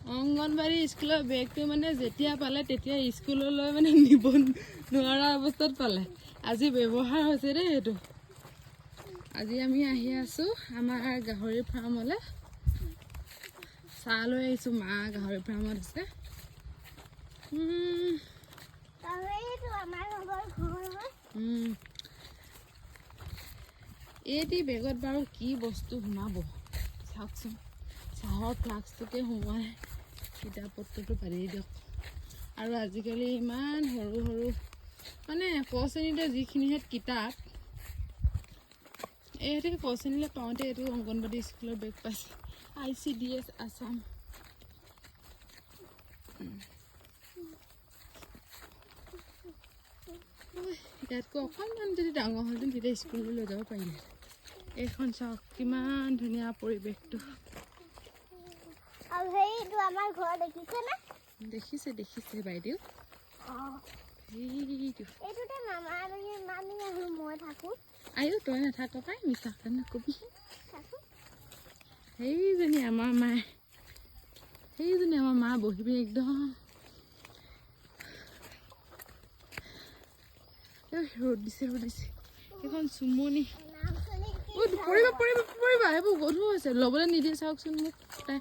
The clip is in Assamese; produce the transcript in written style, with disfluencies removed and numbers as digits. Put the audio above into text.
অংগনবাড়ী স্কুলৰ বেগটো মানে যেতিয়া পালে তেতিয়া স্কুললৈ মানে নিব নোৱাৰা অৱস্থাত পালে। আজি ব্যৱহাৰ হৈছে দেই এইটো। আজি আমি আহি আছো আমাৰ গাহৰি ফাৰ্মলৈ। চাহ লৈ আহিছো, মা গাহৰি ফাৰ্মত আছে। এইটি বেগত বাৰু কি বস্তু সোমাব চাওকচোন। চাহৰ ফ্লাক্সটোকে সোমোৱাই কিতাপ পত্ৰটো পাৰি দিয়ক। আৰু আজিকালি ইমান সৰু সৰু মানে ক শ্ৰেণীতে যিখিনিহে কিতাপ, এইহঁতে ক শ্ৰেণীলৈ পাওঁতে এইটো অংগনবাড়ী স্কুলৰ বেগ পাইছে। ICDS আছাম। ইয়াতকৈ অকণমান যদি ডাঙৰ হ'লহেঁতেন তেতিয়া স্কুললৈ লৈ যাব পাৰিলে। এইখন চাওক কিমান ধুনীয়া পৰিৱেশটো। দেখিছে বাইদেউ। আয়ো তই নাথাক পাই, মিছা কথা নকবি। সেইজনী আমাৰ মা বহিবি একদম। ৰ'দ দিছে এইখন চুমনি। পৰিবা এইবোৰ গধুৰ হৈছে, ল'বলৈ নিদিয়ে চাওকচোন মোক তাই।